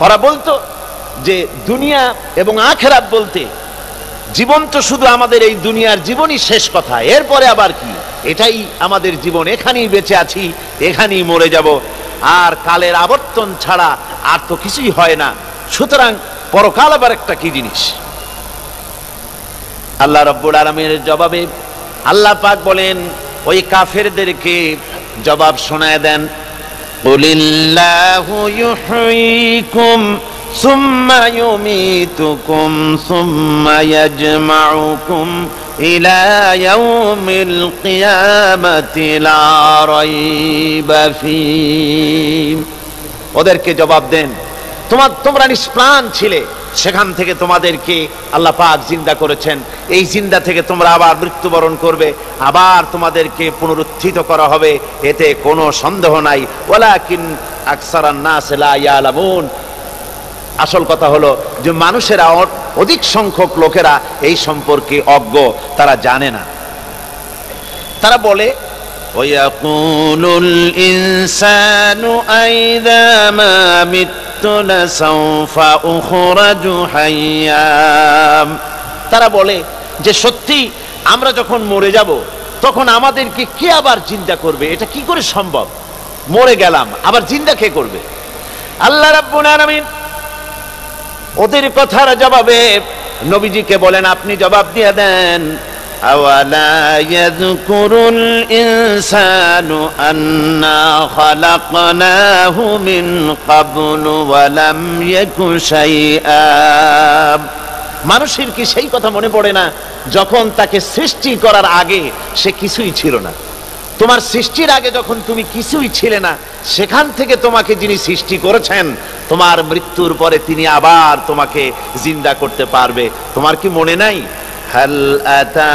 ওরা বলতো যে দুনিয়া এবং আখিরাত বলতে জীবন তো শুধু আমাদের এই দুনিয়ার জীবনই শেষ কথা, এরপরে আবার কি, এটাই আমাদের জীবন, এখানেই বেঁচে আছি, এখানেই মরে যাব, আর কালের আবর্তন ছাড়া আর তো কিছুই হয় না, সুতরাং পরকাল আবার একটা কি জিনিস। আল্লাহ রাব্বুল আলামিনের জবাবে আল্লাহ পাক বলেন ওই কাফেরদেরকে জবাব শোনায় দেন, কুলিল্লাহু ইউহয়িকুম সুম্মা ইউমীতুকুম সুম্মা ইয়াজমাউকুম ইলা ইয়াউমিল কিয়ামাতি লা রাইবা ফীহ। ওদেরকে জবাব দেন, তোমরা নিষ্প্রাণ ছিলে, সেখান থেকে তোমাদেরকে আল্লাহ পাক জিন্দা করেছেন, এই জিন্দা থেকে তোমরা আবার মৃত্যুবরণ করবে, আবার তোমাদেরকে পুনরুত্থিত করা হবে, এতে কোনো সন্দেহ নাই। ওয়ালাকিন আকসারান নাস লা ইয়ালামুন। আসল কথা হলো যে মানুষেরা, অধিক সংখ্যক লোকেরা এই সম্পর্কে অজ্ঞ, তারা জানে না। তারা বলে ওয়ায়াকুলুল ইনসানু আইযা মা মিততু লাসাউফা উখরাজু হাইয়্যা। তারা বলে যে সত্যি আমরা যখন মরে যাব তখন আমাদেরকে কে আবার জিন্দা করবে, এটা কি করে সম্ভব, মরে গেলাম আবার জিন্দা কে করবে। আল্লাহ রাব্বুল আলামিন ওদের কথার জবাবে নবীজিকে বলেন, আপনি জবাব দিয়ে দেন, আওয়ালা ইয়াযকুরুল ইনসানু আন্না খালাকনাহু মিন ক্বাবলু ওয়া লাম ইয়াকু শাইআ। মানুষের কি সেই কথা মনে পড়ে না যখন তাকে সৃষ্টি করার আগে সে কিছুই ছিল না? তোমার সৃষ্টির আগে যখন তুমি কিছুই ছিলে না, সেখান থেকে তোমাকে যিনি সৃষ্টি করেছেন, তোমার মৃত্যুর পরে তিনি আবার তোমাকে জিন্দা করতে পারবে। তোমার কি মনে নাই, হাল আতা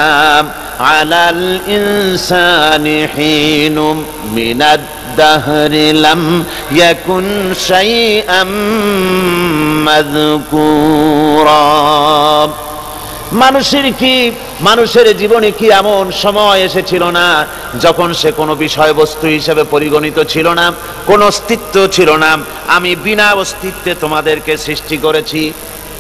আলাল ইনসানি হিনুম মিনাদ দাহরি লাম ইয়াকুন শাইআম মাযকুরা। মানুষের জীবনে কি এমন সময় এসেছিল না যখন সে কোনো বিষয়বস্তু হিসেবে পরিগণিত ছিল না, কোনো অস্তিত্ব ছিল না? আমি বিনা অস্তিত্বে তোমাদেরকে সৃষ্টি করেছি,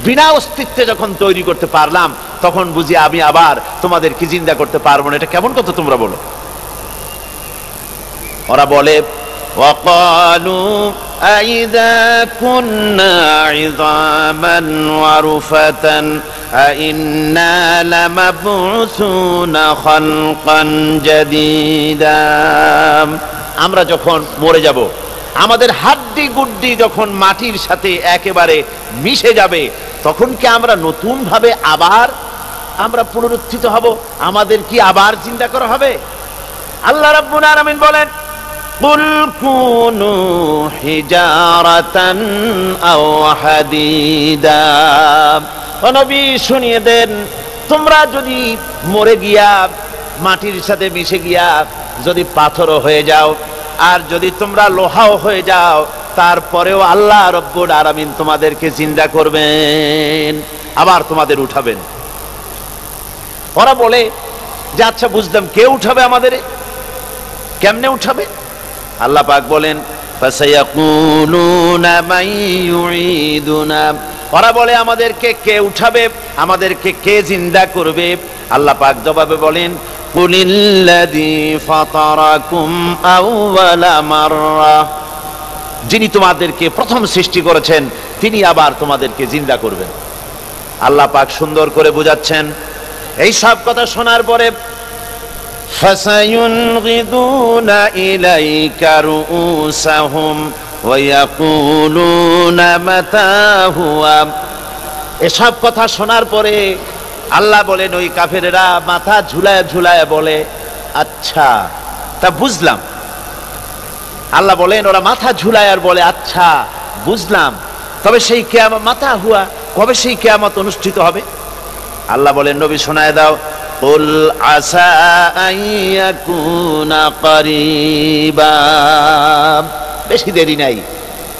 বিনা অস্তিত্বে যখন তৈরি করতে পারলাম তখন বুঝি আমি আবার তোমাদেরকে জিন্দা করতে পারবো না? এটা কেমন কথা তোমরা বলো? ওরা বলে ওয়াকালু আইযা কুন্না ইযামান ওয়া রুফাতান আইন্না লামাবউসুনা খালকান জাদীদা। আমরা যখন মরে যাব, আমাদের হাড্ডি গুড্ডি যখন মাটির সাথে একেবারে মিশে যাবে, তখন কি আমরা নতুন ভাবে আবার আমরা পুনরুত্থিত হব? আমাদের কি আবার চিন্তা করা হবে? আল্লাহ রাব্বুল আলামিন বলেন, কুল কুনু হিজারাতান আও হাদিদা। ও নবী শুনিয়ে দেন, তোমরা যদি মরে গিয়া মাটির সাথে মিশে গিয়া যদি পাথরও হয়ে যাও, আর যদি তোমরা লোহাও হয়ে যাও, তারপরেও আল্লাহ রব্বুল আলামিন তোমাদেরকে জিন্দা করবেন, আবার তোমাদের উঠাবেন। ওরা বলে যে আচ্ছা বুঝলাম, কে উঠাবে আমাদের, কেমনে উঠাবে? আল্লাহ পাক বলেন, ফাসায়াকুলুনা মান ইউঈদুনা। ওরা বলে আমাদেরকে কে উঠাবে, আমাদেরকে কে জিন্দা করবে? আল্লাহ পাক জবাবে বলেন, কুলিল্লাযী ফাতারাকুম আউওয়ালা মাররা। যিনি তোমাদেরকে প্রথম সৃষ্টি করেছেন তিনি আবার তোমাদেরকে জিন্দা করবেন। আল্লাহ পাক সুন্দর করে বোঝাচ্ছেন। এই সব কথা শোনার পরে ফাসায়ুনগিদুনা ইলাইকা রুউসাহুম ওয়া ইয়াকুলুনা মাতা হুয়া। এসব কথা শোনার পরে আল্লাহ বলেন, ওই কাফেরেরা মাথা ঝুলায় ঝুলায় বলে, আচ্ছা তা বুঝলাম। আল্লাহ বলেন, ওরা মাথা ঝুলায় আর বলে, আচ্ছা বুঝলাম, তবে সেই কিয়ামত মাতা হুয়া, কবে সেই কিয়ামত অনুষ্ঠিত হবে? আল্লাহ বলেন, নবী শোনায় দাও, কুল আসা আইয়াকুনা করিবা। বেশি দেরি নাই,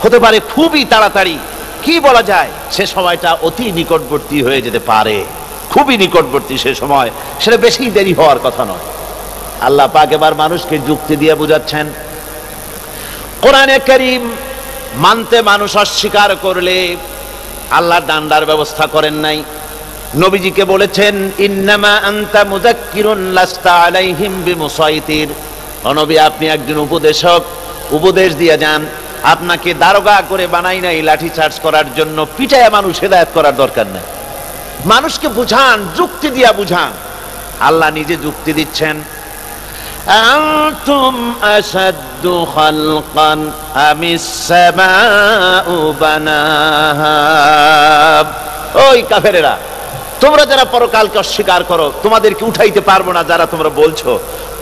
হতে পারে খুবই তাড়াতাড়ি। কি বলা যায়, সে সময়টা অতি নিকটবর্তী হয়ে যেতে পারে, খুবই নিকটবর্তী সে সময়, সেটা বেশি দেরি হওয়ার কথা নয়। আল্লাহ পাক এবার মানুষকে যুক্তি দিয়ে বোঝাচ্ছেন। কোরআনে কারীম মানতে মানুষ অস্বীকার করলে আল্লাহ ডান্ডার ব্যবস্থা করেন নাই। নবীজিকে বলেছেন ইন্নামা আনতা মুযাক্কিরুন লাস্তা আলাইহিম বিমুসাইতির। ও নবী, আপনি একজন উপদেশক, উপদেশ দিয়ে যান। আপনাকে দারোগা করে বানাই নাই লাঠি চার্জ করার জন্য, পিটায় মানুষ হেদায়েত করার দরকার নেই। মানুষকে বুঝান, যুক্তি দিয়া বুঝান। আল্লাহ নিজে যুক্তি দিচ্ছেন। আনতুম আশাদ্দু খালকান আমিস সামাউ বানাহা। ওই কাফেরেরা, তোমরা যারা পরকালকে অস্বীকার করো, তোমাদেরকে উঠাইতে পারবো না যারা তোমরা বলছো,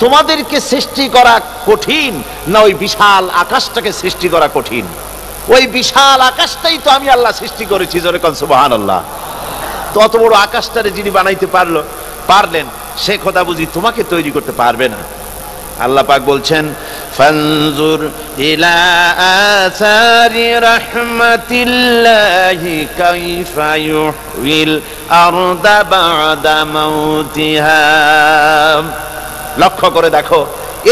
তোমাদেরকে সৃষ্টি করা কঠিন না ওই বিশাল আকাশটাকে সৃষ্টি করা কঠিন? ওই বিশাল আকাশটাই তো আমি আল্লাহ সৃষ্টি করেছি। জোরে কোন সুবহানাল্লাহ। তো অত বড় আকাশটারে যিনি বানাইতে পারলেন, সে খোদা বুঝি তোমাকে তৈরি করতে পারবে না? আল্লাহ পাক বলছেন ফানজুর ইলা আসারি রাহমাতিল্লাহি কাইফা ইউহিল আরদা বাদা মাউতিহা। লক্ষ্য করে দেখো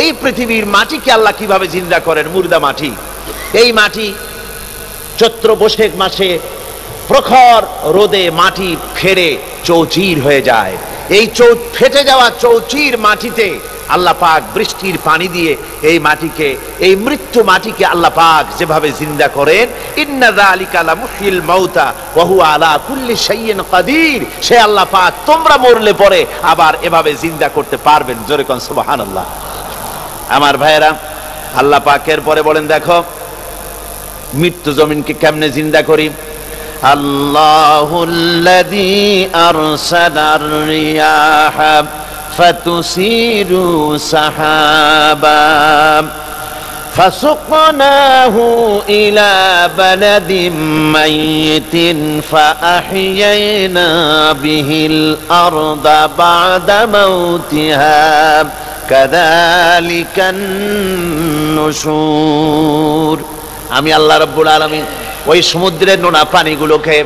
এই পৃথিবীর মাটিকে আল্লাহ কিভাবে জিন্দা করেন। মুর্দা মাটি, এই মাটি চৈত্র বৈশাখ মাসে প্রখর রোদে মাটি ফেরে চৌচির হয়ে যায়। এই ফেটে যাওয়া চৌচির মাটিতে আল্লাহ পাক বৃষ্টির পানি দিয়ে এই মাটিকে, এই মৃত্যু মাটিকে আল্লাহ পাক যেভাবে জিন্দা করেন, ইন্না যালিকা লামুহিল মাউতা ওয়া হুয়া আলা কুল্লি শাইইন কাদির। সে আল্লাহ পাক তোমরা মরলে পরে আবার এভাবে জিন্দা করতে পারবেন। জোরে কোন সুবহানাল্লাহ। আমার ভাইয়েরা, আল্লাহ পাকের পরে বলেন দেখো মৃত্যু জমিনকে কেমনে জিন্দা করি। আল্লাহুল্লাযী আরসালার রিয়াহা ফাতুসিরু সাহাবা ফাসুকনাহু ইলা বালাদিম মাইয়িতিন ফাআহইয়ানা বিহিল আরদা বা'দা মাউতিহা কাযালিকান নুশুর। আমি আল্লাহ রাব্বুল আলামিন ওই সমুদ্রের নোনা পানিগুলোকে,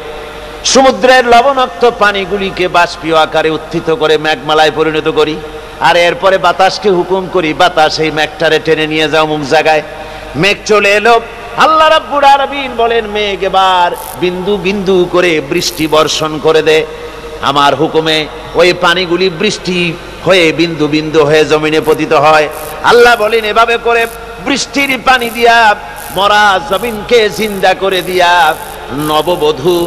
সমুদ্রের লবণাক্ত পানিগুলিকে বাষ্পীয় আকারে উত্থিত করে মেঘমালায় পরিণত করি, আর এরপরে বাতাসকে হুকুম করি, বাতাস এই মেঘটারে টেনে নিয়ে যাও মুখ জায়গায়। মেঘ চলে এলো। আল্লাহ রাব্বুল আলামিন বলেন মেঘ এবার বিন্দু বিন্দু করে বৃষ্টি বর্ষণ করে দে। আমার হুকুমে ওই পানিগুলি বৃষ্টি হয়ে বিন্দু বিন্দু হয়ে জমিনে পতিত হয়। আল্লাহ বলেন এভাবে করে বৃষ্টির পানি দিয়া মরা জমিনকে জিন্দা করে দিয়া নববধূ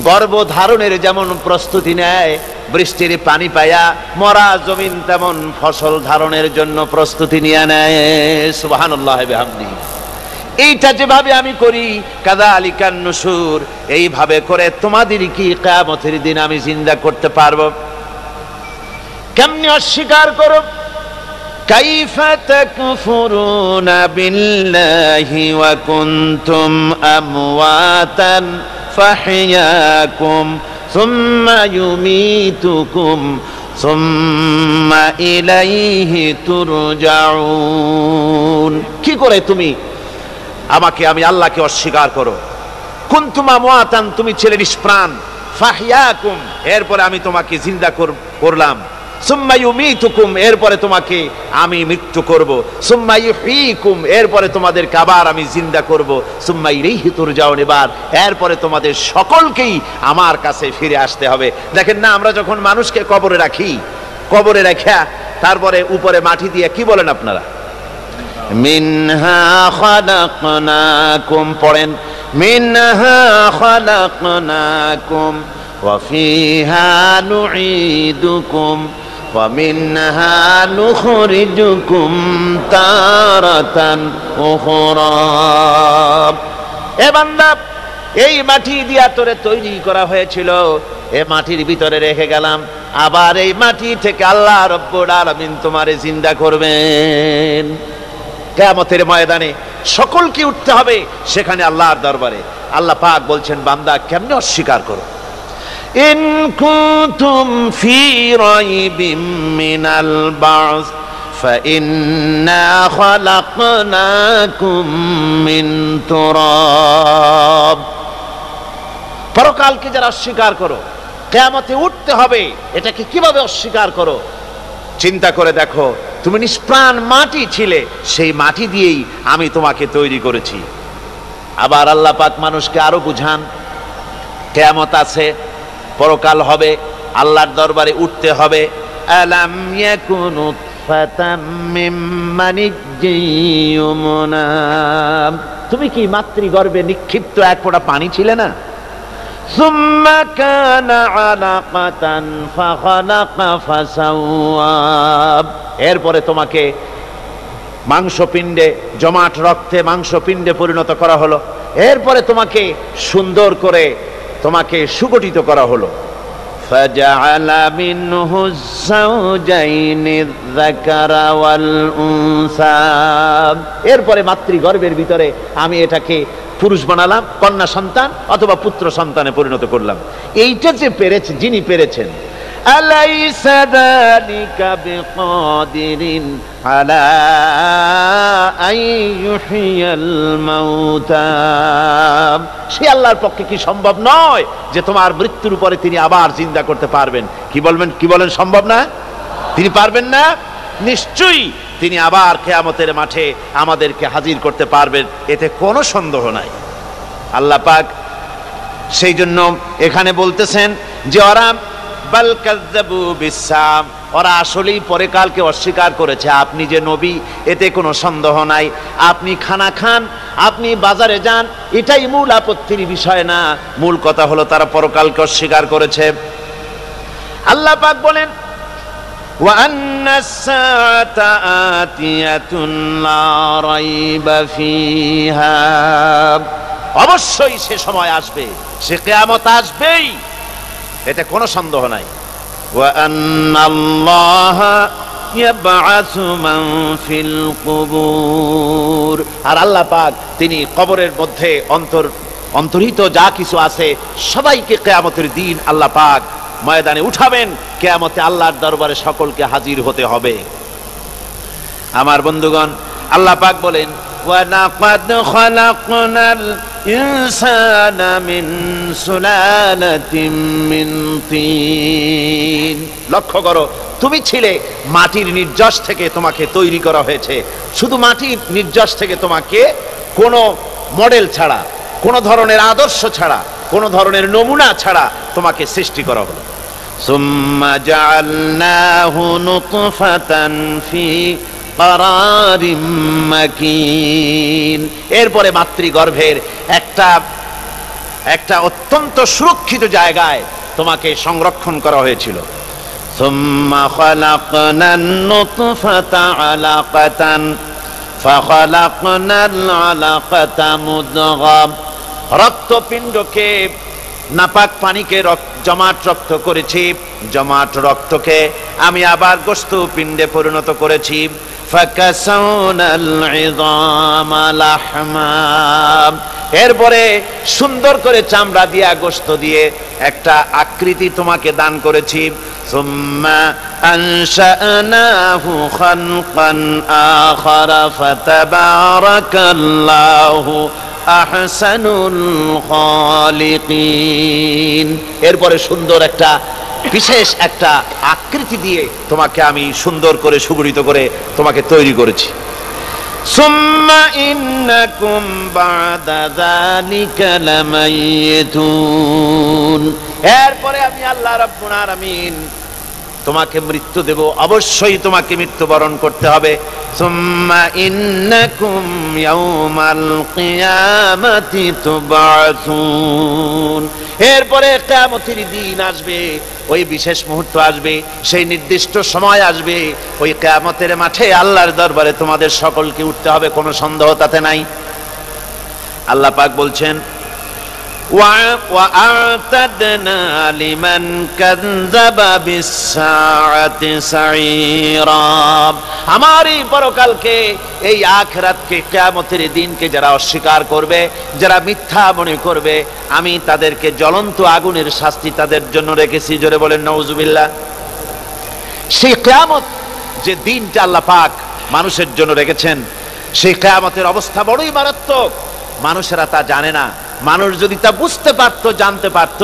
গর্ভধারণের যেমন প্রস্তুতি নেয়, বৃষ্টির পানি পায়া মরা জমিন তেমন ফসল ধারণের জন্য প্রস্তুতি নিয়ে নেয়। সুবহানাল্লাহি বিহামদিহি। এইটা যেভাবে আমি করি কাযালিকান নুশুর, এইভাবে করে তোমাদের কি কিয়ামতের দিন আমি জিন্দা করতে পারবো? কেমনে অস্বীকার করো? কাইফা তাকফুরুনা বিল্লাহি ওয়া কুনতুম আমওয়াতান ফাহইয়াকুম সুম্মা ইউমীতুকুম সুম্মা ইলাইহি তুরজাউন। কি করে তুমি আমাকে, আমি আল্লাহকে অস্বীকার করো? কুনতুম আমওয়াতান, তুমি ছিলে নিষ্প্রাণ, ফাহইয়াকুম, এরপরে আমি তোমাকে জিন্দা করলাম, সুম্মা ইউমীতুকুম, এরপরে তোমাকে আমি মৃত্যু করব, সুম্মা ইউহয়িকুম, এরপরে তোমাদেরকে আবার আমি জিন্দা করব, সুম্মা ইলাইহি তুরজাউন, এরপরে তোমাদের সকলকেই আমার কাছে ফিরে আসতে হবে। দেখেন না, আমরা যখন মানুষকে কবরে রাখি, কবরে রাখা তারপরে উপরে মাটি দিয়ে কি বলেন আপনারা? মিনহা খালাকনাকুম, পড়েন মিনহা খালাকনাকুম ওয়া ফিহা নুঈদুকুম ওয়া মিনহা নুখরিজুকুম তারাতান উখরা। এ বান্দা, এই মাটি দিয়া তোরে তৈরি করা হয়েছিল, এ মাটির ভিতরে রেখে গেলাম, আবার এই মাটি থেকে আল্লাহ রাব্বুল আলামিন তোমারে জিন্দা করবেন। কিয়ামতের ময়দানে সকলকে উঠতে হবে সেখানে আল্লাহর দরবারে। আল্লাহ পাক বলছেন বান্দা কেমনে অস্বীকার করো? ইন কুনতুম ফি রাইবিম মিনাল বা'স ফাইন্না খালাকনাকুম মিন তুরাব। পরকালকে যারা অস্বীকার করো, কিয়ামতে উঠতে হবে, এটাকে কিভাবে অস্বীকার করো? চিন্তা করে দেখো, তুমি নিষ্প্রাণ মাটি ছিলে, সেই মাটি দিয়েই আমি তোমাকে তৈরি করেছি। আবার আল্লাহ পাক মানুষকে আরো বুঝান, কিয়ামত আছে, পরকাল হবে, আল্লাহর দরবারে উঠতে হবে। আলাম ইয়াকুনু ফাতাম মিন মানিজ্জিয়ুমনা, তুমি কি মাতৃগর্ভে নিক্ষিপ্ত এক ফোঁটা পানি ছিলে না? সুম্মা কানা আলাকাতান ফাখালাকা ফাসাওয়া, এরপরে তোমাকে মাংসপিণ্ডে, জমাট রক্তে মাংসপিণ্ডে পরিণত করা হলো, এরপরে তোমাকে সুন্দর করে তোমাকে সুগঠিত করা হলো। ফাজআলা মিনহু যাওজাইনি যাকারা ওয়াল উনসা, এরপরে মাতৃগর্ভের ভিতরে আমি এটাকে পুরুষ বানালাম, কন্যা সন্তান অথবা পুত্র সন্তানে পরিণত করলাম। এইটা যে পেরেছে, যিনি পেরেছেন, আলাইসা যালিকা বিকাদিরিন আলা আইয়ুহিয়াল মাউতা, সে আল্লাহর পক্ষে কি সম্ভব নয় যে তোমার মৃত্যুর উপরে তিনি আবার জিন্দা করতে পারবেন? কি বলবেন, কি বলেন, সম্ভব না? তিনি পারবেন না? নিশ্চয়ই তিনি আবার কিয়ামতের মাঠে আমাদেরকে হাজির করতে পারবেন, এতে কোনো সন্দেহ নাই। আল্লাহ পাক সেই জন্য এখানে বলতেছেন যে ওরা বাল কাযযাবু বিসসাম, ওরা আসলেই পরকালকে অস্বীকার করেছে। আপনি যে নবী, এতে কোনো সন্দেহ নাই। আপনি খানা খান, আপনি বাজারে যান, এটাই মূল আপত্তির বিষয় না। মূল কথা হলো তারা পরকালকে অস্বীকার করেছে। আল্লাহ পাক বলেন ওয়া আন্নাস সাআতা আতিয়াতুন লা রাইবা ফিহা, অবশ্যই সে সময় আসবে, সে কিয়ামত আসবেই, এতে কোনো সন্দেহ নাই। ওয়া আন্নাল্লাহা ইয়াবআসু মান ফিল কুবুর, আর আল্লাহ পাক তিনি কবরের মধ্যে অন্তর্হিত যা কিছু আছে সবাইকে কিয়ামতের দিন আল্লাহ পাক ময়দানে উঠাবেন। কিয়ামতে আল্লাহর দরবারে সকলকে হাজির হতে হবে। আমার বন্ধুগণ, আল্লাহ পাক বলেন ওয়ালাকাদ খালাকনাল ইনসানা মিন সুলালাতিন মিন তিন, লক্ষ্য করো, তুমি ছিলে মাটির নির্যাস থেকে তোমাকে তৈরি করা হয়েছে। শুধু মাটির নির্যাস থেকে তোমাকে কোনো মডেল ছাড়া, কোনো ধরনের আদর্শ ছাড়া, কোনো ধরনের নমুনা ছাড়া তোমাকে সৃষ্টি করা হলো। সুম্মা জাআলনাহু নুতফাতান ফি কারারিম মাকিন, এরপরে মাতৃগর্ভের একটা অত্যন্ত সুরক্ষিত জায়গায় তোমাকে সংরক্ষণ করা হয়েছিল। সুম্মা খালাকনান নুতফাতা আলাকাতান ফাখালাকনাল আলাকাতা মুদগা, রক্তপিণ্ডকে, নাপাক পানিকে জমাট রক্ত করেছি, জমাট রক্তকে আমি আবার গোশত পিণ্ডে পরিণত করেছি। ফাকাসাউনাল ইযামা লাহমা, এরপরে সুন্দর করে চামড়া দিয়া, গোশত দিয়ে একটা আকৃতি তোমাকে দান করেছি। সুম্মা আনশানাহু খালকান আখারা ফাতাবারাকাল্লাহু আহসানুল খালিকিন, এরপরে সুন্দর একটা বিশেষ একটা আকৃতি দিয়ে তোমাকে আমি সুন্দর করে সুগঠিত করে তোমাকে তৈরি করেছি। সুম্মা ইন্নাকুম বাদা যালিকা লামাইতুন, এরপরে আমি আল্লাহ রাব্বুল আলামিন তোমাকে মৃত্যু দেব, অবশ্যই তোমাকে মৃত্যুবরণ করতে হবে। সুম্মা ইন্নাকুম ইয়াউমাল কিয়ামাতি তুবআসুন, এরপরে কিয়ামতের দিন আসবে, ওই বিশেষ মুহূর্ত আসবে, সেই নির্দিষ্ট সময় আসবে, ওই কিয়ামতের মাঠে আল্লাহর দরবারে তোমাদের সকলকে উঠতে হবে, কোনো সন্দেহ তাতে নাই। আল্লাহ পাক বলছেন وَأَعْتَدْنَا لِمَنْ كَذَّبَ بِالسَّاعَةِ سَعِيرًا, আমার এই পরকালকে, এই আখিরাতকে, কিয়ামতের দিনকে যারা অস্বীকার করবে, যারা মিথ্যা মনে করবে, আমি তাদেরকে জ্বলন্ত আগুনের শাস্তি তাদের জন্য রেখেছি। জোরে বলেন নাউজুবিল্লাহ। সেই কিয়ামত যে দিনটা আল্লাহ পাক মানুষের জন্য রেখেছেন, সেই কিয়ামতের অবস্থা বড়ই মারাত্মক। মানুষেরা তা জানে না। মানুষ যদি তা বুঝতে পারত, জানতে পারত,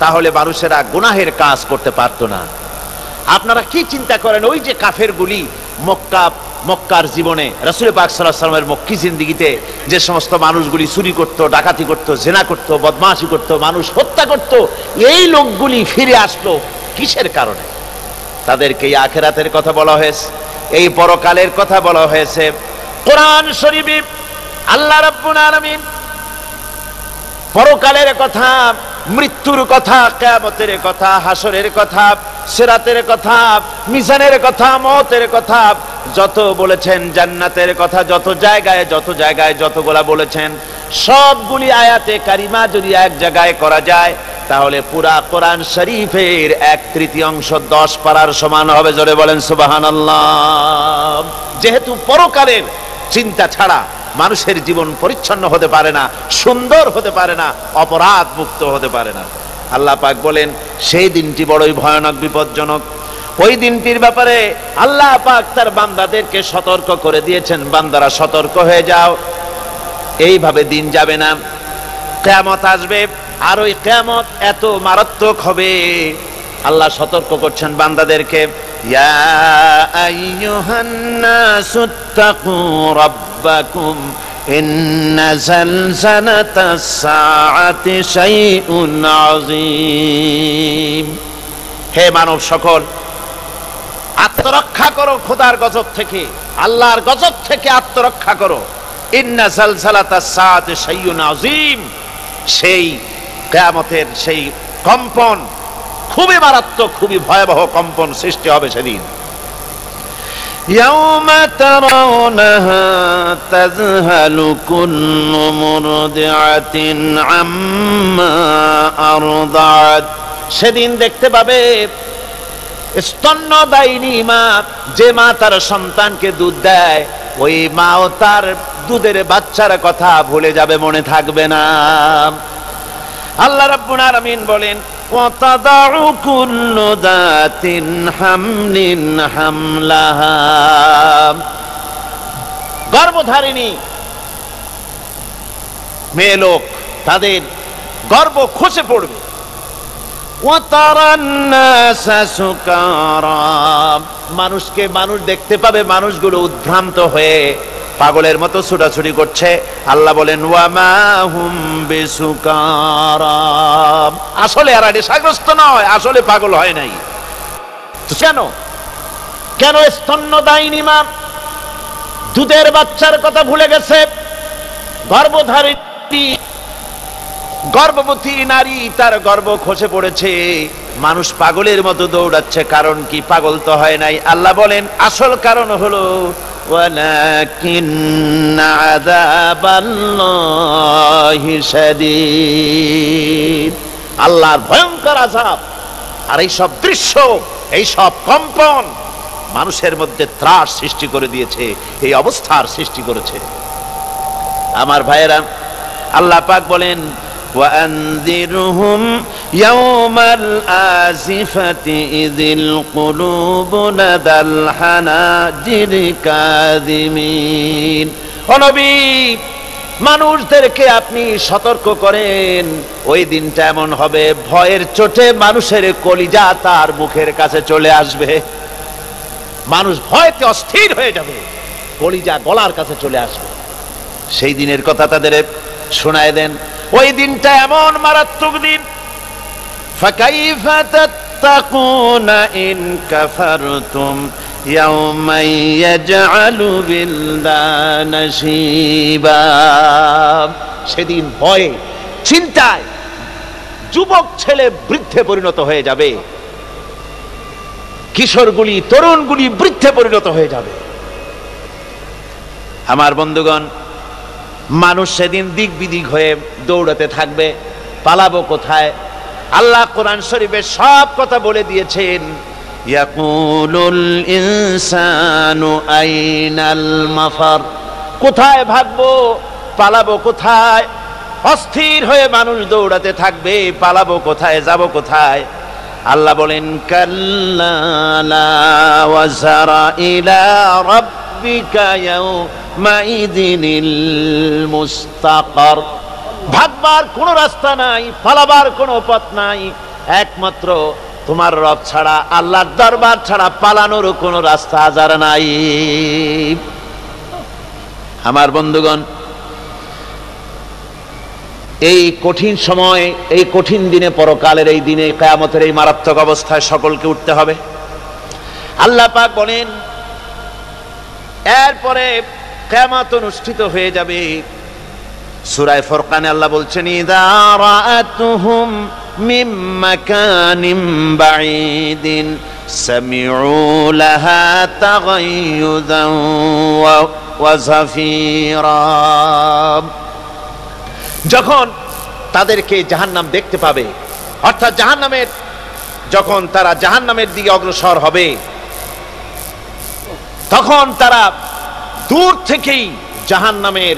তাহলে মানুষেরা গুনাহের কাজ করতে পারত না। আপনারা কি চিন্তা করেন, ওই যে কাফেরগুলি মক্কা মক্কার জীবনে রাসূল পাক সাল্লাল্লাহু আলাইহি ওয়াসাল্লামের মক্কি জিন্দেগিতে যে সমস্ত মানুষগুলি চুরি করত, ডাকাতি করত, জিনা করত, বদমাশি করত, মানুষ হত্যা করত, এই লোকগুলি ফিরে আসলো কিসের কারণে? তাদেরকে এই আখিরাতের কথা বলা হয়েছে, এই পরকালের কথা বলা হয়েছে। কোরআন শরীফে আল্লাহ রাব্বুল আলামিন পরকালের কথা, মৃত্যুর কথা, কিয়ামতের কথা, হাসরের কথা, সিরাতের কথা, মিজানের কথা, মওতের কথা যত বলেছেন, জান্নাতের কথা যত জায়গায় যতগুলা বলেছেন, সবগুলি আয়াতে কারিমা যদি এক জায়গায় করা যায় তাহলে পুরা কোরআন শরীফের 1/3 10 পারার সমান হবে। জোরে বলেন সুবহানাল্লাহ। যেহেতু পরকালের চিন্তা ছাড়া মানুষের জীবন পরিচ্ছন্ন হতে পারে না, সুন্দর হতে পারে না, অপরাধ মুক্ত হতে পারে না। আল্লাহ পাক বলেন সেই দিনটি বড়ই ভয়ানক, বিপজ্জনক। ওই দিনটির ব্যাপারে আল্লাহ পাক তার বান্দাদেরকে সতর্ক করে দিয়েছেন, বান্দারা সতর্ক হয়ে যাও, এইভাবে দিন যাবে না, কিয়ামত আসবে, আর ওই কিয়ামত এত মারাত্মক হবে। আল্লাহ সতর্ক করছেন বান্দাদেরকে, ইয়া আইয়ুহান নাসুত্তাকু রাব্বাকুম ইন্না জালজালাতাস সাআতি শাইউন আযীম। হে মানব সকল, আত্মরক্ষা করো খোদার গজব থেকে, আল্লাহর গজব থেকে আত্মরক্ষা করো। ইন্না জালজালাতাস সাআতি শাইউন আযীম, সেই কিয়ামতের সেই কম্পন খুবই মারাত্মক, খুবই ভয়াবহ কম্পন সৃষ্টি হবে সেদিন। ইয়াউমা তারাউনাহা তাযহালু কুল্লু মুরদিআতিন আম্মা আরদাত, সেদিন দেখতে পাবে স্তন্যদায়িনী মা, যে মা তার সন্তানকে দুধ দেয়, ওই মাও তার দুধের বাচ্চার কথা ভুলে যাবে, মনে থাকবে না। আল্লাহ রাব্বুল আলামিন বলেন, ওয়াতাদাউ কুল্লু যাতিন হামলিন হামলাহা, গর্ভধারিণী মেয়ে লোক তাদের গর্ভ খসে পড়বে। ওয়াতারান নাসা সুকারা, মানুষকে মানুষ দেখতে পাবে, মানুষগুলো উদ্ভ্রান্ত হয়ে পাগলের মতো ছুটাছুটি করছে। আল্লাহ বলেন, ওয়ামা হুম বিসুকারা, আসলে এরা নেশাগ্রস্ত নয়, আসলে পাগল হয় নাই। কেন স্তন্যদায়িনী মা দুধের বাচ্চার কথা ভুলে গেছে? গর্ভবতী নারী, তার গর্ভ খসে পড়েছে, মানুষ পাগলের মতো দৌড়াচ্ছে, কারণ কি? পাগল তো হয় নাই। আল্লাহ বলেন আসল কারণ হলো ওয়ালাকিন্না আযাবাল্লাহি শাদীদ, আল্লাহর ভয়ঙ্কর আযাব। আর এই সব দৃশ্য, এই সব কম্পন মানুষের মধ্যে ত্রাস সৃষ্টি করে দিয়েছে, এই অবস্থার সৃষ্টি করেছে। আমার ভাইয়েরা, আল্লাহ পাক বলেন, وأنذرهم يوم الآزفة إذ القلوب لدى الحناجر كاظمين। ও নবী, মানুষদেরকে আপনি সতর্ক করেন, ওই দিনটা এমন হবে, ভয়ের চোটে মানুষের কলিজা তার মুখের কাছে চলে আসবে। মানুষ ভয়তে অস্থির হয়ে যাবে, কলিজা গলার কাছে চলে আসবে। সেই দিনের কথা তাদের শোনায় দেন। ওই দিনটা এমন মারাত্মক দিন, ফাকাইফা তাত্তাকুনা ইন কাফারতুম ইয়াওমান ইয়াজআলু বিলদানা শিবা। সেদিন ভয়ে, চিন্তায় যুবক ছেলে বৃদ্ধে পরিণত হয়ে যাবে, কিশোরগুলি, তরুণগুলি বৃদ্ধে পরিণত হয়ে যাবে। আমার বন্ধুগণ, মানুষ সেদিন দিক বিদিক হয়ে দৌড়াতে থাকবে, পালাবো কোথায়? আল্লাহ কোরআন শরীফে সব কথা বলে দিয়েছেন। ইয়াকুলুল ইনসানু আইনাল মাফার, কোথায় ভাগবো, পালাবো কোথায়? অস্থির হয়ে মানুষ দৌড়াতে থাকবে, পালাবো কোথায়, যাব কোথায়? আল্লাহ বলেন, কাল্লা লা ওয়াজারা ইলা রাব্বিকা ইয়াউমাইযিনিল মুস্তাকার, ভাগবার কোনো রাস্তা নাই, পালাবার কোনো পথ নাই, একমাত্র তোমার রব ছাড়া, আল্লাহর দরবার ছাড়া পালানোর কোনো রাস্তা আজার নাই। আমার বন্ধুগণ, এই কঠিন সময়, এই কঠিন দিনে, পরকালের এই দিনে, কিয়ামতের এই মারাত্মক অবস্থায় সকলকে উঠতে হবে। আল্লাহ পাক বলেন, এরপরে কিয়ামত অনুষ্ঠিত হয়ে যাবে। সূরা ফুরকানে আল্লাহ বলছেন, ইযা রাআতুহুম মিন মাকানিন বাঈদিন সামিউ লাহা তাগায়্যুযান ওয়া যাফীরা। যখন তাদেরকে জাহান্নাম দেখতে পাবে, অর্থাৎ জাহান্নামের, যখন তারা জাহান্নামের দিকে অগ্রসর হবে, তখন তারা দূর থেকেই জাহান্নামের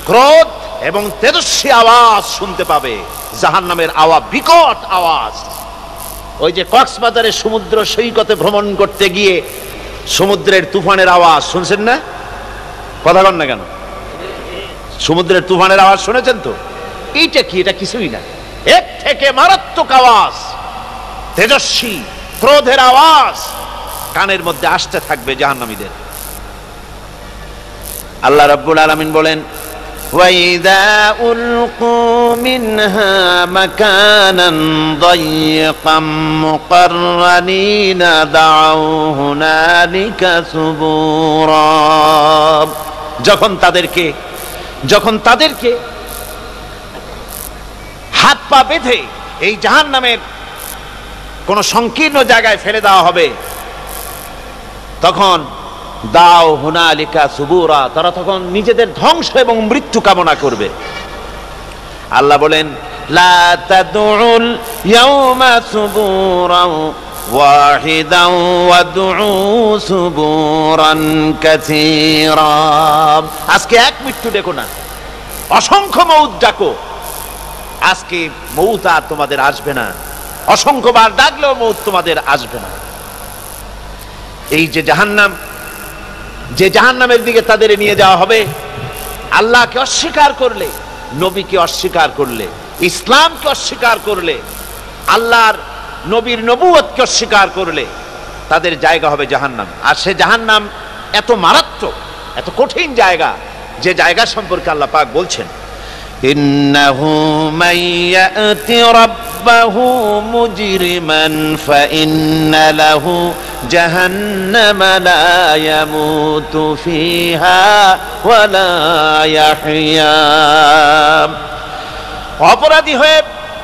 ক্রোধ এবং তেজস্বী আওয়াজ শুনতে পাবে। জাহান্নামের আওয়াজ, বিকট আওয়াজ। ওই যে কক্সবাজারে সমুদ্র সৈকতে ভ্রমণ করতে গিয়ে সমুদ্রের তুফানের আওয়াজ শুনছেন না? কথা বলেন না কেন? সমুদ্রের তুফানের আওয়াজ শুনেছেন তো? এইটা কি? এটা কিছুই না, এর থেকে মারাত্মক আওয়াজ, তেজস্বী ক্রোধের আওয়াজ কানের মধ্যে আসতে থাকবে জাহান্নামীদের। আল্লাহ রাব্বুল আলামিন বলেন, وَإِذَا أُلْقُوا مِنْهَا مَكَانًا ضَيِّقًا مُقَرَّنِينَ دَعَوْا هُنَالِكَ ثُبُورًا। যখন তাদেরকে হাত পা বেঁধে এই জাহান্নামের কোন সংকীর্ণ জায়গায় ফেলে দেওয়া হবে, তখন দাও হুনালিকা সুবুরা, তারা তখন নিজেদের ধ্বংস এবং মৃত্যু কামনা করবে। আল্লাহ বলেন, লা তাদউল ইয়াউমা সুবুরান ওয়াহিদান ওয়াদউ সুবুরান কাসীরা। আজকে এক মৃত্যু ডেকো না, অসংখ্য মউত ডাকো। আজকে মউত আর তোমাদের আসবে না, অসংখ্যবার ডাকলেও মউত তোমাদের আসবে না। এই যে জাহান্নাম, যে জাহান্নামের দিকে তাদের নিয়ে যাওয়া হবে, আল্লাহকে অস্বীকার করলে, নবীকে অস্বীকার করলে, ইসলামকে অস্বীকার করলে, আল্লাহর নবীর নবুয়তকে অস্বীকার করলে তাদের জায়গা হবে জাহান্নাম। আর সে জাহান্নাম এত মারাত্মক, এত কঠিন জায়গা, যে জায়গা সম্পর্কে আল্লাহ পাক বলছেন, ইন্নাহু মান ইয়াতি রাব্বাহু মুজরিমান ফাইন্না লাহু জাহান্নামা লা ইয়ামুতু ফিহা ওয়া লা ইয়াহইয়া। অপরাধী হয়ে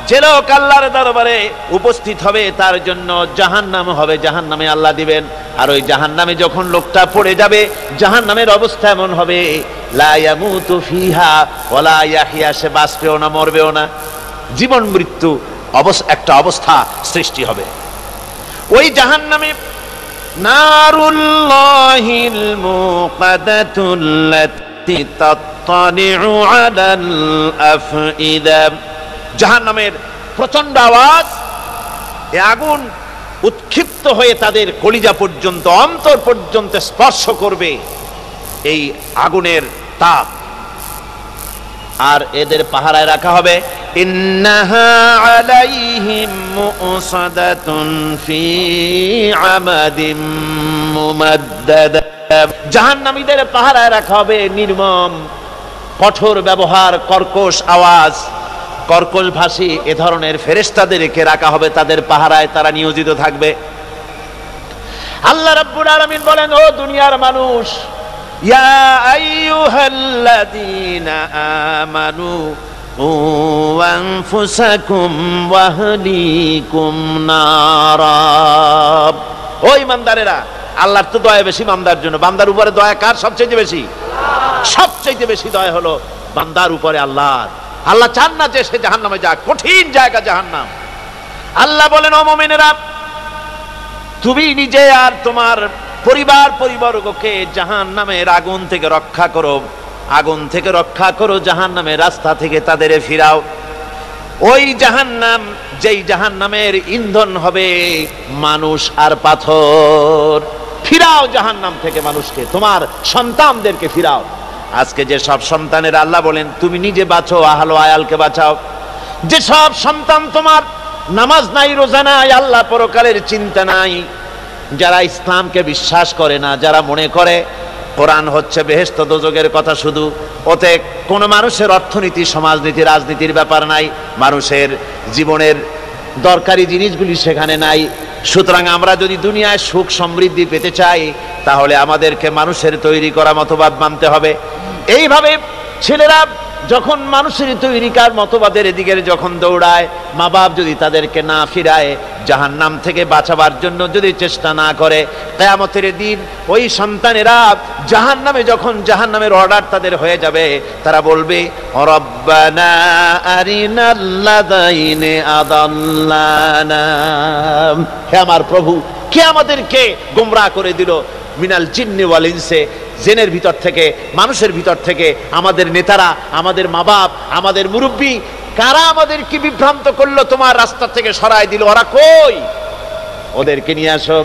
যে লোক আল্লাহর দরবারে উপস্থিত হবে, তার জন্য জাহান্নাম হবে, জাহান্নামে আল্লাহ দিবেন। আর ওই জাহান্নামে যখন লোকটা পড়ে যাবে, জাহান্নামের অবস্থা এমন হবে, লা ইয়ামুতু ফিহা ওয়া লা ইয়াহইয়া, সে বাঁচবেও না, মরবেও না, জীবন মৃত্যু একটা অবস্থা সৃষ্টি হবে। ওই জাহান্নামে নারুল্লাহিল মুকাদাতুল্লাতী তাত্তালিউ আলাল আফইদা। জাহান্নামের প্রচন্ড আওয়াজ, এ আগুন উৎক্ষিপ্ত হয়ে তাদের কলিজা পর্যন্ত, অন্তর পর্যন্ত স্পর্শ করবে এই আগুনের তাপ। আর এদের পাহারায় রাখা হবে, ইন্নাহা আলাইহিম মুসাদাতুন ফি আমাদিম মুমাদ্দাদা। জাহান্নামীদের পাহারায় রাখা হবে নির্মম, কঠোর ব্যবহার, কর্কশ আওয়াজ, কর্কশ ভাষী এ ধরনের ফেরেশতাদেরকে রাখা হবে তাদের পাহারায়, তারা নিয়োজিত থাকবে। আল্লাহ রাব্বুল আলামিন বলেন, ও দুনিয়ার মানুষ, ইয়া আইয়ুহাল্লাযীনা আমানু কু আনফুসাকুম ওয়া আহলিকুম নারা। ও ইমানদারেরা, আল্লাহর তো দয়া বেশি বান্দার জন্য। বান্দার উপরে দয়া কার সবচেয়ে বেশি? সবচেয়ে বেশি দয়া হলো বান্দার উপরে আল্লাহর। আল্লাহ চান না যে সে জাহান্নামে যাক, কঠিন জায়গা জাহান্নাম। আল্লাহ বলেন, ও মুমিনেরা, তুমি নিজে আর তোমার পরিবারবর্গকে জাহান্নামের আগুন থেকে রক্ষা করো, আগুন থেকে রক্ষা করো, জাহান্নামের রাস্তা থেকে তাদের ফিরাও। ওই জাহান্নাম, যেই জাহান্নামের ইন্ধন হবে মানুষ আর পাথর, ফিরাও জাহান্নাম থেকে মানুষকে, তোমার সন্তানদেরকে ফিরাও। আজকে যে সব সন্তানের আল্লাহ বলেন তুমি নিজে বাঁচো, আহলো আয়ালকে বাঁচাও। যে সব সন্তান তোমার নামাজ নাই, রোজা নাই, আল্লাহ পরকালের চিন্তা নাই, যারা ইসলামকে বিশ্বাস করে না, যারা মনে করে কোরআন হচ্ছে বেহেশত দোজখের কথা, শুধু ওতে কোনো মানুষের অর্থনীতি, সমাজনীতি, রাজনীতির ব্যাপার নাই, মানুষের জীবনের দরকারি জিনিসগুলি সেখানে নাই। সুতরাং আমরা যদি দুনিয়ায় সুখ সমৃদ্ধি পেতে চাই, তাহলে আমাদেরকে মানুষের তৈরি করা মতবাদ মানতে হবে। এইভাবে ছেলেরা যখন মানুষের তৈরিকার মতবাদের দিকে যখন দৌড়ায়, মা বাপ যদি তাদেরকে না ফিরায়, জাহান্নাম থেকে বাঁচাবার জন্য যদি চেষ্টা না করে, কিয়ামতের দিন ওই সন্তানেরা জাহান্নামে, যখন জাহান্নামের অর্ডার তাদের হয়ে যাবে, তারা বলবে রব্বানা আরিনাল্লাযাইনি আদাল্লানা, হে আমার প্রভু, কে আমাদেরকে গোমরাহ করে দিল, মিনাল জিন্নি ওয়াল ইনসে, জিনের ভিতর থেকে, মানুষের ভিতর থেকে, আমাদের নেতারা, আমাদের মা বাপ, আমাদের মুরব্বী, কারা আমাদেরকে বিভ্রান্ত করলো, তোমার রাস্তা থেকে সরাই দিল, ওরা কই? ওদেরকে নিয়ে আসো।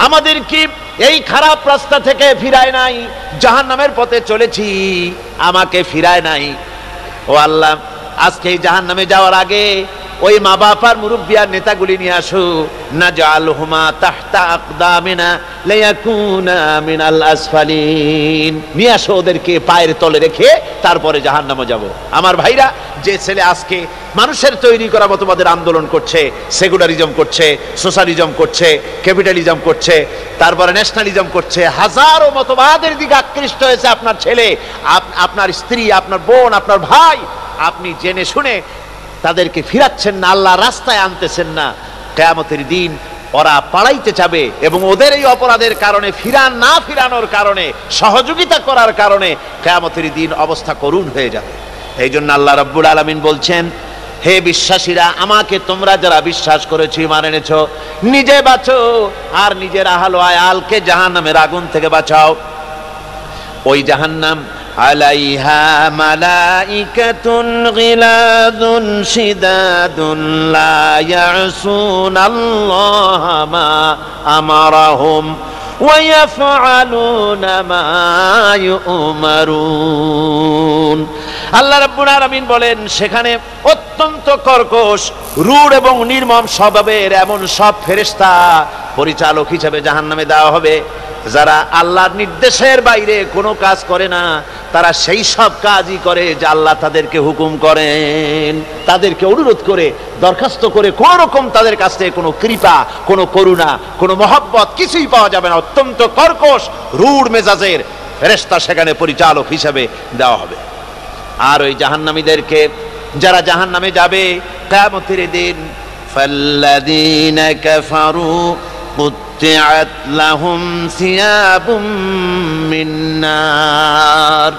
আমাদেরকে এই খারাপ রাস্তা থেকে ফিরায় নাই, জাহান্নামের পথে চলেছি, আমাকে ফিরায় নাই। ও আল্লাহ, আজকে এই জাহান্নামে যাওয়ার আগে ওই মা বাপ আর মুরব্বী আর নেতাগুলি নিয়ে আসো, নাজআলহুমা তাহতা আকদামিনা লিয়াকুনা মিনাল আসফালিন, নিয়ে আসো ওদেরকে পায়ের তলে রেখে তারপরে জাহান্নামে যাব। আমার ভাইরা, যে ছেলে আজকে মানুষের তৈরি করা মতবাদের আন্দোলন করছে, সেকুলারিজম করছে, সোশ্যালিজম করছে, ক্যাপিটালিজম করছে, তারপরে ন্যাশনালিজম করছে, হাজারো মতবাদের দিকে আকৃষ্ট হয়েছে আপনার ছেলে, আপনার স্ত্রী, আপনার বোন, আপনার ভাই, আপনি জেনে শুনে তাদেরকে ফিরাচ্ছেন না, আল্লাহ রাস্তায় আনতেছেন না। কিয়ামতের দিন ওরা পালাইতে যাবে, এবং ওদের এই অপরাধের কারণে, না ফিরানোর কারণে, সহযোগিতা করার কারণে কিয়ামতের দিন অবস্থা করুণ হয়ে যাবে। এই জন্য আল্লাহ রাব্বুল আলামিন বলছেন, হে বিশ্বাসীরা, আমাকে তোমরা যারা বিশ্বাস করেছো, ঈমান এনেছো, নিজে বাঁচো আর নিজের আহল ও আয়ালকে জাহান্নামের আগুন থেকে বাঁচাও। ওই জাহান্নাম আলাইহা মালাইকাতুন গিলাযুন শিদাদুন লা ইয়াসুনাল্লাহা মা আমারাহুম ওয়া ইয়াফআলুনা মা ইউমারুন। আল্লাহ রাব্বুল আলামিন বলেন, সেখানে অত্যন্ত কর্কশ, রূঢ় এবং নির্মম স্বভাবের এমন সব ফেরেশতা পরিচালক হিসেবে জাহান্নামে দেওয়া হবে, যারা আল্লাহর নির্দেশের বাইরে কোনো কাজ করে না, তারা সেই সব কাজই করে যা আল্লাহ তাদেরকে হুকুম করেন। তাদেরকে অনুরোধ করে, দরখাস্ত করে কোন রকম তাদের কাছ থেকে কোনো কৃপা, কোনো করুণা, কোনো মহব্বত কিছুই পাওয়া যাবে না। অত্যন্ত কর্কশ, রূঢ় মেজাজের ফেরেশতা সেখানে পরিচালক হিসেবে দেওয়া হবে। আর ওই জাহান্নামীদেরকে, যারা জাহান্নামে যাবে কিয়ামতের দিন, ফাল্লাযীনা কাফারু কুত্তিআত লাহুম সিয়াবুম মিন নার,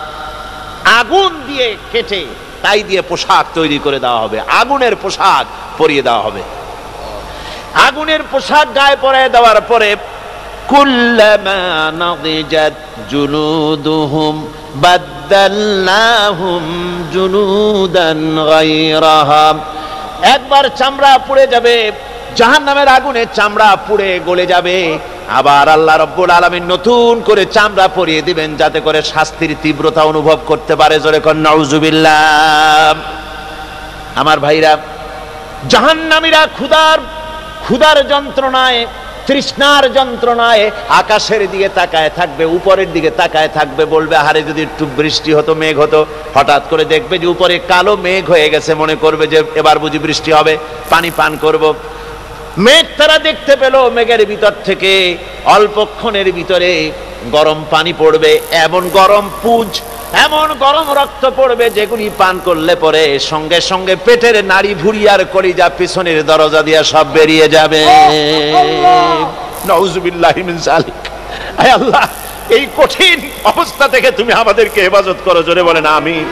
আগুন দিয়ে কেটে তাই দিয়ে পোশাক তৈরি করে দেওয়া হবে, আগুনের পোশাক পরিয়ে দেওয়া হবে। আগুনের পোশাক গায়ে পরিয়ে দেওয়ার পরে কুল্লামা নাদিজাত জুলুদুহুম বাদদালনাহুম জুলুদান গায়রাহা, একবার চামড়া পুড়ে যাবে, জাহান্নামের আগুনে চামড়া পুড়ে গলে যাবে, আবার আল্লাহ রাব্বুল আলামিন নতুন করে চামড়া পরিয়ে দিবেন, যাতে করে শাস্তির তীব্রতা অনুভব করতে পারে। জোরে কোন নাউজুবিল্লাহ। আমার ভাইরা, জাহান্নামীরা ক্ষুধার যন্ত্রণায়, তৃষ্ণার যন্ত্রণায় আকাশের দিকে তাকায় থাকবে, উপরের দিকে তাকায় থাকবে, বলবে, আরে যদি একটু বৃষ্টি হতো, মেঘ হতো। হঠাৎ করে দেখবে যে উপরে কালো মেঘ হয়ে গেছে, মনে করবে যে এবার বুঝি বৃষ্টি হবে, পানি পান করব। মেঘ তারা দেখতে পেল, মেঘের ভিতর থেকে অল্পক্ষণের ভিতরে গরম পানি পড়বে, এমন গরম পুঁজ, এমন গরম রক্ত পড়বে, যেগুলি পান করলে পরে সঙ্গে সঙ্গে পেটের নাড়ি, ভুঁড়ি আর কলিজা পিছনের দরজা দিয়ে সব বেরিয়ে যাবে। নাউজুবিল্লাহি মিন যালিক। আয় আল্লাহ, এই কঠিন অবস্থা থেকে তুমি আমাদেরকে হেফাজত করো। জোরে বলেন আমিন।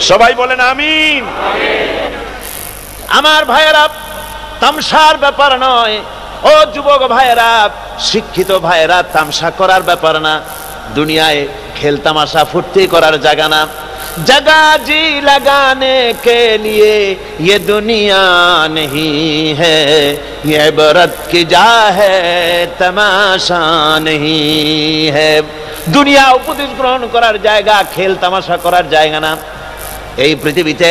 সবাই বলেন আমিন। আমার ভাইয়েরা, তামসার ব্যাপার নয়। ও যুবক ভাইয়েরা, শিক্ষিত ভাইয়েরা, তামসা করার ব্যাপার না। দুনিয়ায় খেল তামাশা ফুর্তি করার জায়গা না। जगह जी लगाने के लिए ये दुनिया नहीं है, ये इबरत की जा है तमाशा नहीं है। দুনিয়া উপদেশ গ্রহণ করার জায়গা, খেল তামাশা করার জায়গা না। এই পৃথিবীতে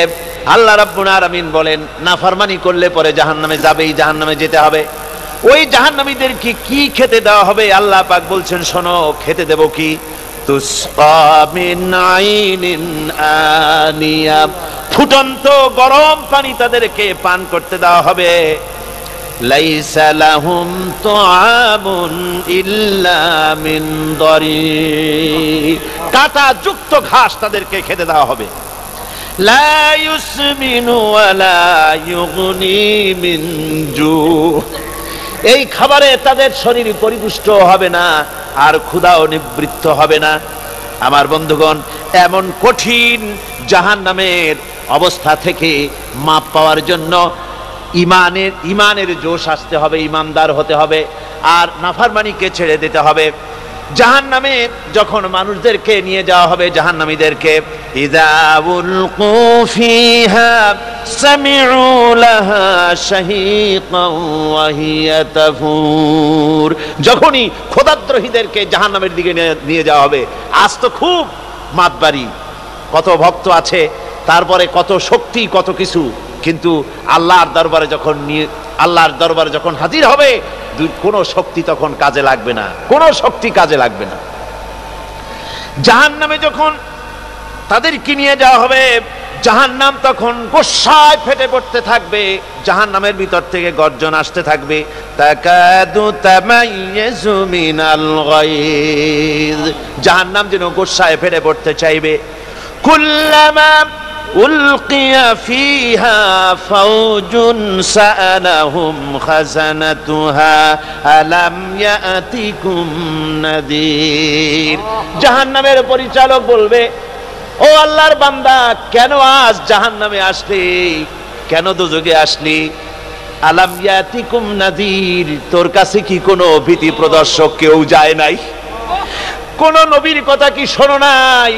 আল্লাহ রাব্বুল আলামিন বলেন নাফরমানি করলে পরে জাহান্নামে যাবেই, জাহান্নামে যেতে হবে। ওই জাহান্নামীদেরকে কি খেতে দেওয়া হবে? আল্লাহ পাক বলছেন শোনো, খেতে দেব কি? তুসকা মিন আইনিন আনিয়া, ফুটন্ত গরম পানি তাদেরকে পান করতে দেওয়া হবে। লাইসা লাহুম তুআমুন ইল্লা মিন দারি, কাঁটা যুক্ত ঘাস তাদেরকে খেতে দেওয়া হবে। লা ইউসমিনু ওয়ালা ইউগনি মিন জু, এই খাবারে তাদের শরীর পরিপুষ্ট হবে না আর ক্ষুধাও নিবৃত্ত হবে না। আমার বন্ধুগণ, এমন কঠিন জাহান্নামের অবস্থা থেকে মাপ পাওয়ার জন্য ইমানের জোশ আসতে হবে, ইমানদার হতে হবে, আর নাফরমানিকে ছেড়ে দিতে হবে। জাহান্নামে যখন মানুষদেরকে নিয়ে যাওয়া হবে, জাহান্নামীদেরকে, ইযা উলকু ফিহা সামিউ লাহা শাহীকান ওয়া হিয়া তাফুর, যখনই খোদাদ্রোহীদেরকে জাহান্নামের দিকে নিয়ে যাওয়া হবে, আজ তো খুব মাতবাড়ি, কত ভক্ত আছে, তারপরে কত শক্তি, কত কিছু, কিন্তু আল্লাহর দরবারে যখন হাজির হবে, কোন শক্তি তখন কাজে লাগবে না, কোন শক্তি কাজে লাগবে না। জাহান্নামে যখন তাদেরকে নিয়ে যাওয়া হবে, জাহান্নাম তখন গোসায় ফেটে পড়তে থাকবে, জাহান্নামের ভিতর থেকে গর্জন আসতে থাকবে, তাকাদু তামাইয়াজু মিনাল গায়জ, জাহান্নাম যেন গোসায় ফেটে পড়তে চাইবে। কুল্লামা উলকিয়া ফিহা ফাওজুন সাআলাহুম খাজানাতুহা আলাম ইয়াতিকুম নাযীর, জাহান্নামের পরিচালক বলবে, ও আল্লাহর বান্দা, কেন আজ জাহান্নামে আসলি, কেন দোজখে আসলি? আলাম ইয়াতিকুম নাযীর, তোর কাছে কি কোনো ভীতি প্রদর্শক কেউ যায় নাই? কোন নবীর কথা কি শোনো নাই?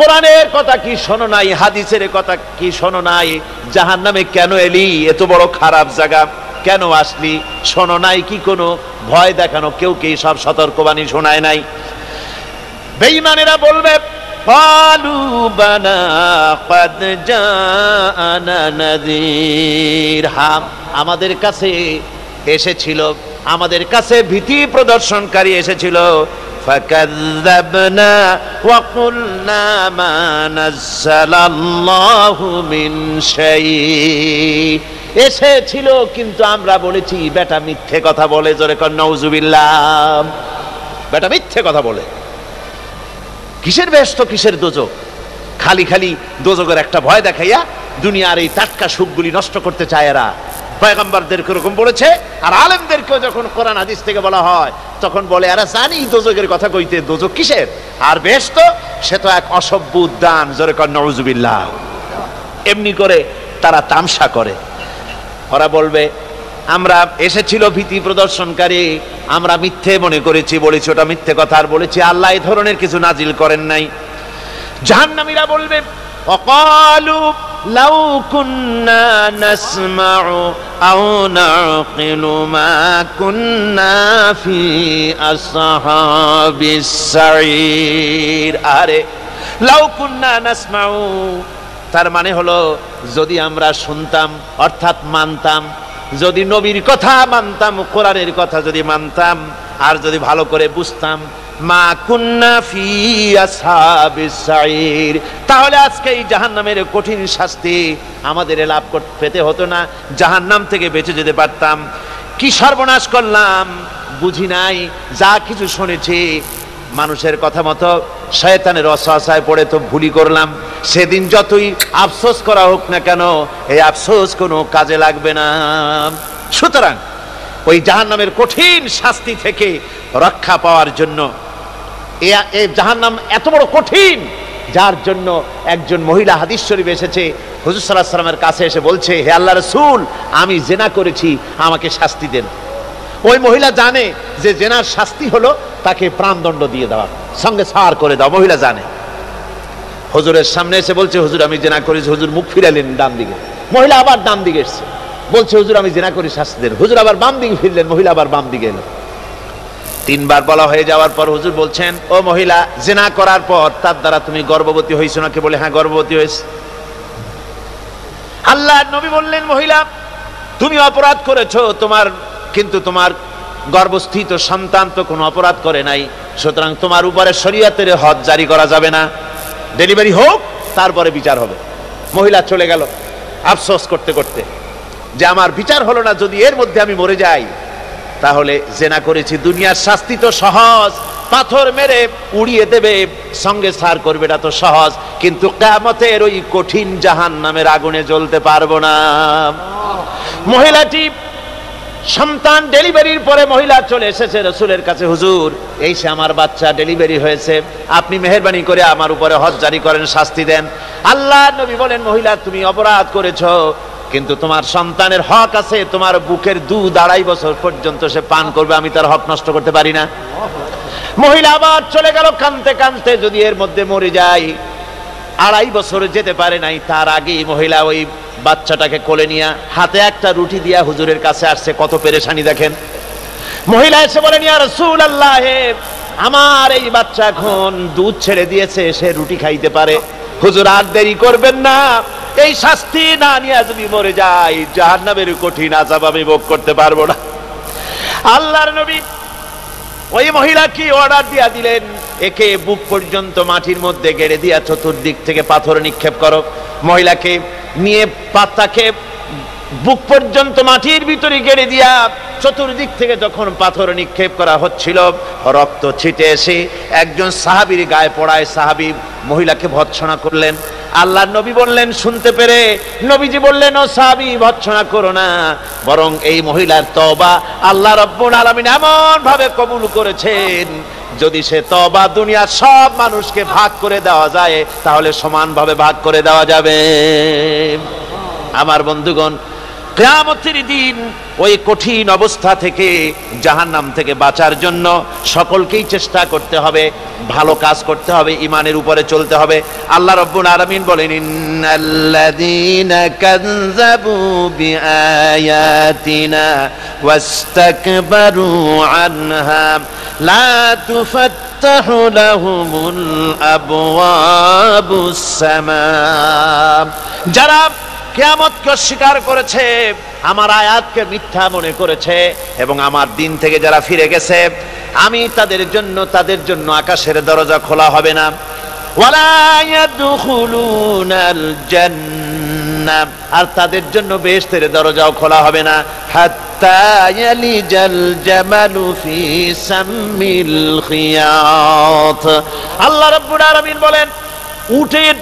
কোরআনের কথা কি শোনো নাই? হাদিসের কথা কি শোনো নাই? জাহান্নামে কেন এলি? এত বড় খারাপ জায়গা কেন আসলি? শোনো নাই কি কোনো ভয় দেখানো কেউ কি সব সতর্কবাণী শোনায় নাই? বেঈমানেরা বলবে, ক্বালু বালা ক্বাদ জাআনা নাযীর, হ্যাঁ আমাদের কাছে এসেছিল, আমাদের কাছে ভীতি প্রদর্শনকারী এসেছিল। ফাকাযযাবনা ওয়া কুলনা মা নাযালাল্লাহু মিন শাই, এসেছিল কিন্তু আমরা বলেছি বেটা মিথ্যে কথা বলে, জোরে কর নাউযুবিল্লাহ, বেটা মিথ্যে কথা বলে। কিসের বেহেশত, কিসের দোজখ? খালি খালি দোজখের একটা ভয় দেখাইয়া দুনিয়ার এই টাটকা সুখগুলি নষ্ট করতে চায় এরা। পয়গম্বরদেরকে এরকম বলেছে, আর আলেমদেরকেও যখন কোরআন হাদিস থেকে বলা হয় তখন বলে এরা জানি দোজখের কথা কইতে, দোজখ কিসের, আর বেহেশত সে তো এক অসভ্য উদ্যান, জোরে কর নাউযুবিল্লাহ। এমনি করে তারা তামসা করে। ওরা বলবে আমরা এসেছিল ভীতি প্রদর্শনকারী, আমরা মিথ্যে মনে করেছি, বলেছি ওটা মিথ্যে কথা, আর বলেছি আল্লাহ এই ধরনের কিছু নাজিল করেন নাই। জাহান্নামীরা বলবে, ওয়াকালু লাউ কুন্না নাসমাউ আও নাকিলু মা কুন্না ফি আসহাবিস সাঈর, আরে লাউ কুন্না নাসমাউ, তার মানে হলো যদি আমরা শুনতাম অর্থাৎ মানতাম, যদি নবীর কথা মানতাম, কোরআনের কথা যদি মানতাম, আর যদি ভালো করে বুঝতাম, মা কুন্না ফি আসহাবিস সাঈর, তাহলে আজকে এই জাহান্নামের কঠিন শাস্তি আমাদের লাভ পেতে হতো না, জাহান্নাম থেকে বেঁচে যেতে পারতাম। কি সর্বনাশ করলাম বুঝি নাই, যা কিছু শুনেছি মানুষের কথা মতো শয়তানের ওয়াসওয়াসায় পড়ে তো ভুলই করলাম। সেদিন যতই আফসোস করা হোক না কেন, এই আফসোস কোনো কাজে লাগবে না। সুতরাং ওই জাহান্নামের কঠিন শাস্তি থেকে রক্ষা পাওয়ার জন্য, এই জাহান্নাম এত বড় কঠিন, যার জন্য একজন মহিলা হাদিস শরীফে এসেছে, হুজুর সাল্লাল্লাহু আলাইহি ওয়াসাল্লামের কাছে এসে বলছে, হে আল্লাহর রাসূল, আমি জিনা করেছি, আমাকে শাস্তি দেন। ওই মহিলা জানে যে জেনার শাস্তি হলো তাকে প্রাণদণ্ড দিয়ে দেওয়া, সঙ্গে সার করে দাও, মহিলা জানে। হুজুরের সামনে এসে বলছে, হুজুর আমি জেনা করেছি। হুজুর মুখ ফিরালেন ডান দিকে, মহিলা আবার ডান দিকে এসছে, বলছে হুজুর আমি জেনা করি, শাস্তি দেন। হুজুর আবার বাম দিকে ফিরলেন, মহিলা আবার বাম দিকে এলো। তিনবার বলা হয়ে যাওয়ার পর হুজুর বলছেন, ও মহিলা, জেনা করার পর তার দ্বারা তুমি গর্ভবতী হয়েছো নাকি? বলে হ্যাঁ গর্ভবতী হয়েছে। আল্লাহর নবী বললেন, মহিলা তুমি অপরাধ করেছো, কিন্তু তোমার গর্ভস্থিত সন্তান তো কোনো অপরাধ করে নাই, সুতরাং তোমার উপরে শরীয়তের হদ জারি করা যাবে না, ডেলিভারি হোক তারপরে বিচার হবে। মহিলা চলে গেল আফসোস করতে করতে যে আমার বিচার হলো না, যদি এর মধ্যে আমি মরে যাই তাহলে জেনা করেছি। দুনিয়ার শাস্তি তো সহজ, পাথর মেরে উড়িয়ে দেবে, সঙ্গে সার করবে, এটা তো সহজ, কিন্তু কিয়ামতের ওই কঠিন জাহান্নামের আগুনে জ্বলতে পারবো না। মহিলাটি সন্তান ডেলিভারির পরে মহিলা চলে এসেছে রাসূলের কাছে, হুজুর এই সে আমার বাচ্চা ডেলিভারি হয়েছে, আপনি মেহেরবানি করে আমার উপরে হদ জারি করেন, শাস্তি দেন। আল্লাহর নবী বলেন, মহিলা তুমি অপরাধ করেছো, কিন্তু তোমার সন্তানের হক আছে, তোমার বুকের দুধ 2.5 বছর পর্যন্ত সে পান করবে, আমি তার হক নষ্ট করতে পারি না। মহিলা আবার চলে গেল কাঁদতে কাঁদতে, যদি এর মধ্যে মরে যায়। 2.5 বছর যেতে পারে নাই, তার আগেই মহিলা ওই বাচ্চাটাকে কোলে নিয়ে হাতে একটা রুটি দিয়া হুজুরের কাছে আসছে। কত পেরেশানি দেখেন। মহিলা এসে বলেন, ইয়া রাসূলুল্লাহ, আমার এই বাচ্চা এখন দুধ ছেড়ে দিয়েছে, সে রুটি খাইতে পারে, হুজুর আর দেরি করবেন না, এই শাস্তি না নিয়ে যদি মরে যাই জাহান্নামের কঠিন আযাব আমি ভোগ করতে পারবো না। আল্লাহর নবী ওই মহিলাকে অর্ডার দিয়া দিলেন, একে বুক পর্যন্ত মাটির মধ্যে গেড়ে দিয়া চতুর্দিক থেকে পাথর নিক্ষেপ করো। মহিলাকে নিয়ে পাতাকে বুক পর্যন্ত মাটির ভিতরে গেড়ে দিয়া চতুর্দিক থেকে যখন পাথর নিক্ষেপ করা হচ্ছিল, রক্ত ছিটে এসে একজন সাহাবীর গায়ে পড়ায়, সাহাবী মহিলাকে ভর্ৎসনা করলেন। আল্লাহর নবী বললেন, শুনতে পেরে নবীজি বললেন, ও সাহাবী ভর্ৎসনা করো না, বরং এই মহিলার তওবা আল্লাহ রাব্বুল আলামিন এমন ভাবে কবুল করেছেন, যদি সে তওবা দুনিয়ার সব মানুষকে ভাগ করে দেওয়া যায় তাহলে সমানভাবে ভাগ করে দেওয়া যাবে। আমার বন্ধুগণ, কিয়ামতের দিন ওই কঠিন অবস্থা থেকে, জাহান্নাম থেকে বাঁচার জন্য সকলকেই চেষ্টা করতে হবে, ভালো কাজ করতে হবে, ঈমানের উপরে চলতে হবে। আল্লাহ রাব্বুল আলামিন বলেন, ইন্নাল্লাযীনা কাযযাবু বিআয়াতিনা ওয়াস্তাকবারু আনহা লা তুফাত্তাহু লাহুমুল আবওয়াবুস সামা। যারা কিয়ামতকে অস্বীকার করেছে, আমার আয়াতকে মিথ্যা মনে করেছে এবং আমার দিন থেকে যারা ফিরে গেছে, আমি তাদের জন্য আকাশের দরজা খোলা হবে না। ওয়ালা ইয়াদখুলুনাল জান্নাহ, আর তাদের জন্য বেহেশতের দরজাও খোলা হবে না। হাত্তা ইয়ালিজাল জামালু ফি সাম্মিল খিয়াত। আল্লাহ রাব্বুল আলামিন বলেন, উটের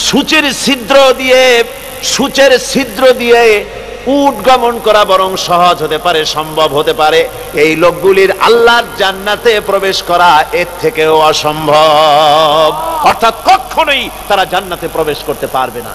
সূচের ছিদ্র দিয়ে উট গমন করা বরং সহজ হতে পারে, সম্ভব হতে পারে। এই লোকগুলির আল্লাহর জান্নাতে প্রবেশ করা এর থেকেও অসম্ভব, অর্থাৎ কখনোই তারা জান্নাতে প্রবেশ করতে পারবে না।